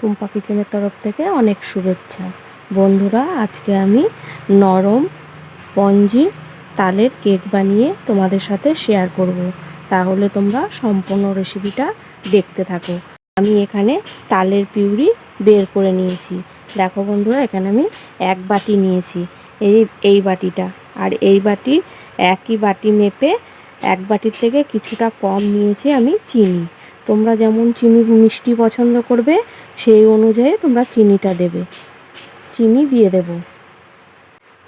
টুম্পা কিচেনের তরফ থেকে অনেক শুভেচ্ছা। বন্ধুরা, আজকে আমি নরম স্পঞ্জি তালের কেক বানিয়ে তোমাদের সাথে শেয়ার করব। তাহলে তোমরা সম্পূর্ণ রেসিপিটা দেখতে থাকো। আমি এখানে তালের পিউরি বের করে নিয়েছি। দেখো বন্ধুরা, এখানে আমি 1 বাটি নিয়েছি, এই বাটিটা, আর এই বাটি একই বাটি মেপে 1 বাটির থেকে কিছুটা কম নিয়েছি আমি চিনি। তোমরা যেমন চিনি মিষ্টি পছন্দ করবে সেই অনুযায়ী তোমরা চিনিটা দেবে, চিনি দিয়ে দেব।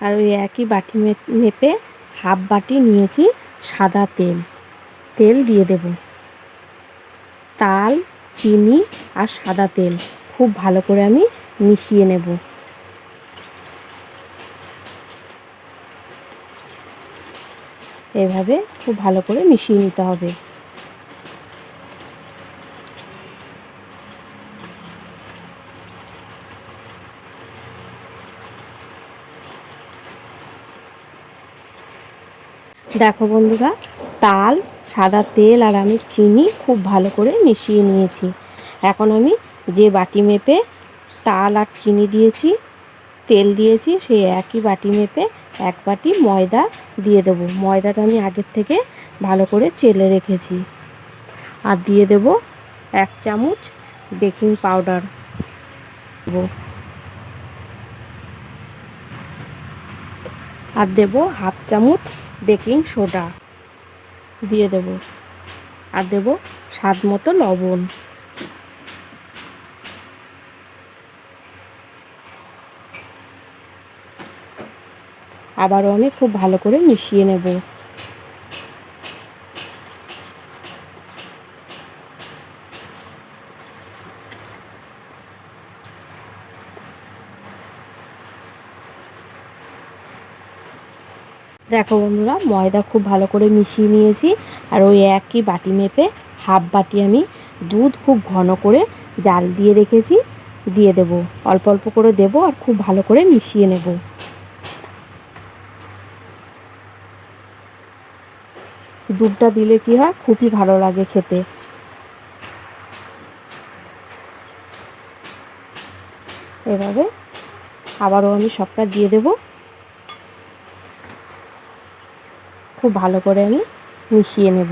আর ওই একই বাটি মেপে হাফ বাটি নিয়েছি সাদা তেল দিয়ে দেব। তাল, চিনি আর সাদা তেল খুব ভালো করে আমি মিশিয়ে নেব। এভাবে খুব ভালো করে মিশিয়ে নিতে হবে। দেখো বন্ধুরা, তাল, সাদা তেল আর আমি চিনি খুব ভালো করে মিশিয়ে নিয়েছি। এখন আমি যে বাটি মেপে তাল আর চিনি দিয়েছি, তেল দিয়েছি, সেই একই বাটি মেপে 1 বাটি ময়দা দিয়ে দেবো। ময়দাটা আমি আগের থেকে ভালো করে চেলে রেখেছি। আর দিয়ে দেব 1 চামচ বেকিং পাউডার আর দেব হাফ চামচ বেকিং সোডা দিয়ে দেব। আর দেব স্বাদ মতো লবণ। আবারও আমি খুব ভালো করে মিশিয়ে নেব। দেখো বন্ধুরা, ময়দা খুব ভালো করে মিশিয়ে নিয়েছি। আর ওই একই বাটি মেপে হাফ বাটি আমি দুধ খুব ঘন করে জাল দিয়ে রেখেছি, দিয়ে দেব। অল্প অল্প করে দেব আর খুব ভালো করে মিশিয়ে নেব। দুধটা দিলে কি হয়, খুবই ভালো লাগে খেতে। এভাবে আবারও আমি সবটা দিয়ে দেব। খুব ভালো করে আমি মিশিয়ে নেব।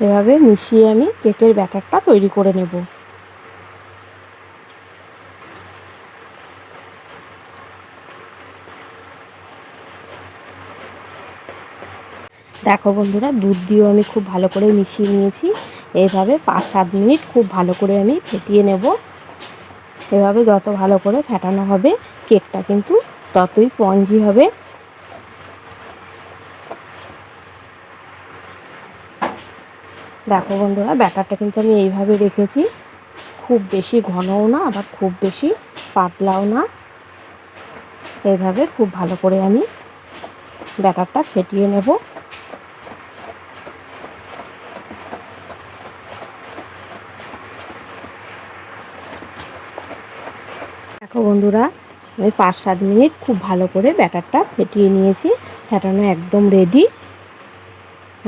এভাবে মিশিয়ে আমি কেকের ব্যাটারটা তৈরি করে নেব। দেখো বন্ধুরা, দুধ দিয়েও আমি খুব ভালো করে মিশিয়ে নিয়েছি। এইভাবে 5-7 মিনিট খুব ভালো করে আমি ফেটিয়ে নেব। এভাবে যত ভালো করে ফেটানো হবে কেকটা কিন্তু ততই স্পঞ্জি হবে। দেখো বন্ধুরা, ব্যাটারটা কিন্তু আমি এইভাবে রেখেছি। খুব বেশি ঘনও না, আবার খুব বেশি পাতলাও না। এইভাবে খুব ভালো করে আমি ব্যাটারটা ফেটিয়ে নেব। দেখো বন্ধুরা, আমি 5-7 মিনিট খুব ভালো করে ব্যাটারটা ফেটিয়ে নিয়েছি। ফেটানো একদম রেডি।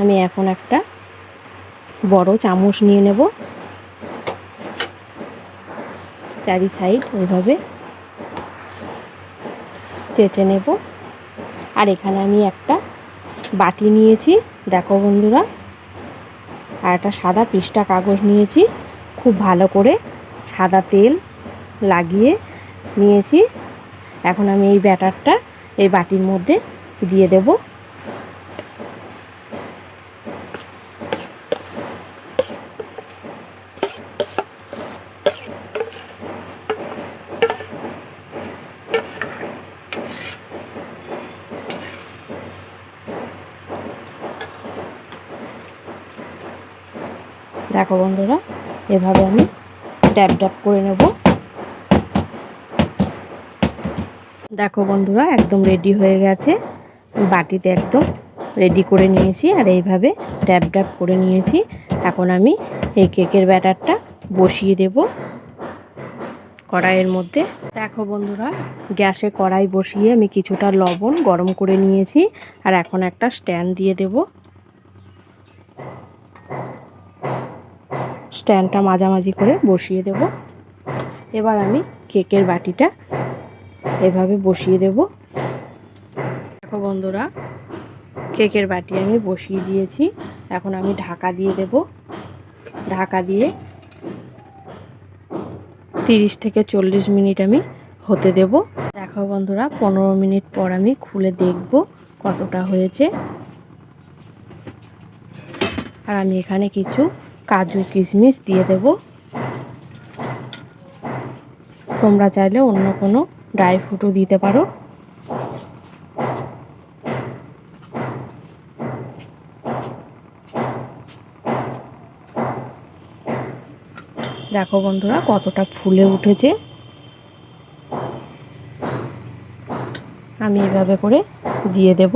আমি এখন একটা বড় চামচ নিয়ে নেব, চারি সাইড ওইভাবে চেঁচে নেব। আর এখানে আমি একটা বাটি নিয়েছি, দেখো বন্ধুরা, আর একটা সাদা পৃষ্ঠা কাগজ নিয়েছি। খুব ভালো করে সাদা তেল লাগিয়ে নিয়েছি। এখন আমি এই ব্যাটারটা এই বাটির মধ্যে দিয়ে দেব। দেখো বন্ধুরা, এভাবে আমি ড্যাব ড্যাব করে নেব। দেখো বন্ধুরা, একদম রেডি হয়ে গেছে। বাটিতে একদম রেডি করে নিয়েছি আর এইভাবে ড্যাব ড্যাব করে নিয়েছি। এখন আমি এই কেকের ব্যাটারটা বসিয়ে দেব কড়াইয়ের মধ্যে। দেখো বন্ধুরা, গ্যাসে কড়াই বসিয়ে আমি কিছুটা লবণ গরম করে নিয়েছি। আর এখন একটা স্ট্যান্ড দিয়ে দেব। স্ট্যান্ডটা মাঝামাঝি করে বসিয়ে দেব। এবার আমি কেকের বাটিটা এভাবে বসিয়ে দেব। দেখো বন্ধুরা, কেকের বাটি আমি বসিয়ে দিয়েছি। এখন আমি ঢাকা দিয়ে দেব। ঢাকা দিয়ে 30 থেকে 40 মিনিট আমি হতে দেব। দেখো বন্ধুরা, 15 মিনিট পর আমি খুলে দেখব কতটা হয়েছে। আর আমি এখানে কিছু কাজু কিশমিশ দিয়ে দেব। তোমরা চাইলে অন্য কোনো ড্রাই ফ্রুটও দিতে পারো। দেখো বন্ধুরা, কতটা ফুলে উঠেছে। আমি এভাবে করে দিয়ে দেব।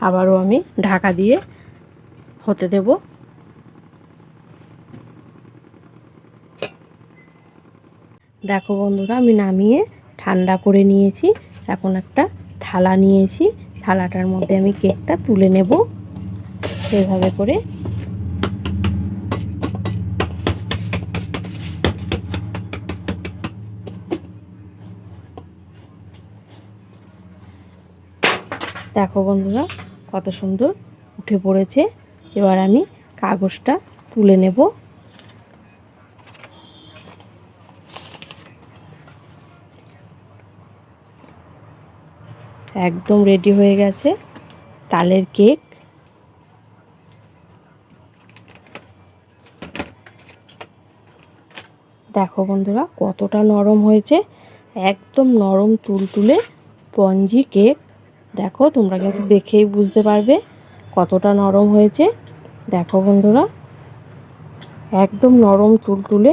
আবারও আমি ঢাকা দিয়ে হতে দেব। দেখো বন্ধুরা, আমি নামিয়ে ঠান্ডা করে নিয়েছি। এখন একটা থালা নিয়েছি। থালাটার মধ্যে আমি কেকটা তুলে নেব এভাবে করে। দেখো বন্ধুরা, কত সুন্দর উঠে পড়েছে। এবার আমি কাগজটা তুলে নেব। একদম রেডি হয়ে গেছে তালের কেক। দেখো বন্ধুরা, কতটা নরম হয়েছে। একদম নরম তুলতুলে স্পঞ্জি কেক। দেখো, তোমরা কিন্তু দেখেই বুঝতে পারবে কতটা নরম হয়েছে। দেখো বন্ধুরা, একদম নরম তুলতুলে।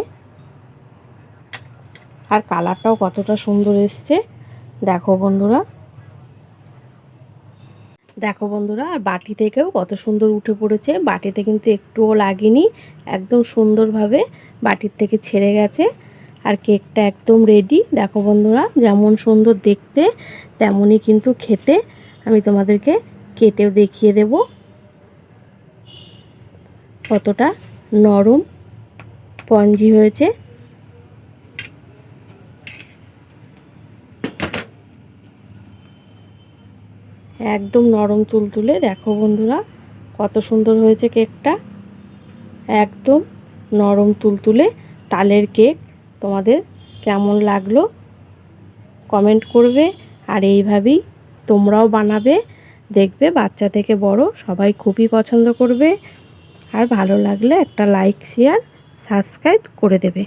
আর কালারটাও কতটা সুন্দর এসছে। দেখো বন্ধুরা, দেখো বন্ধুরা, আর বাটি থেকেও কত সুন্দর উঠে পড়েছে। বাটিতে কিন্তু একটুও লাগেনি, একদম সুন্দরভাবে বাটির থেকে ছেড়ে গেছে। আর কেকটা একদম রেডি। দেখো বন্ধুরা, যেমন সুন্দর দেখতে তেমনই কিন্তু খেতে। আমি তোমাদেরকে কেটেও দেখিয়ে দেব কতটা নরম স্পঞ্জি হয়েছে। একদম নরম তুলতুলে। দেখো বন্ধুরা, কত সুন্দর হয়েছে কেকটা। একদম নরম তুলতুলে তালের কেক। তোমাদের কেমন লাগলো কমেন্ট করবে। আর এইভাবেই তোমরাও বানাবে, দেখবে বাচ্চা থেকে বড় সবাই খুবই পছন্দ করবে। আর ভালো লাগলে একটা লাইক, শেয়ার, সাবস্ক্রাইব করে দেবে।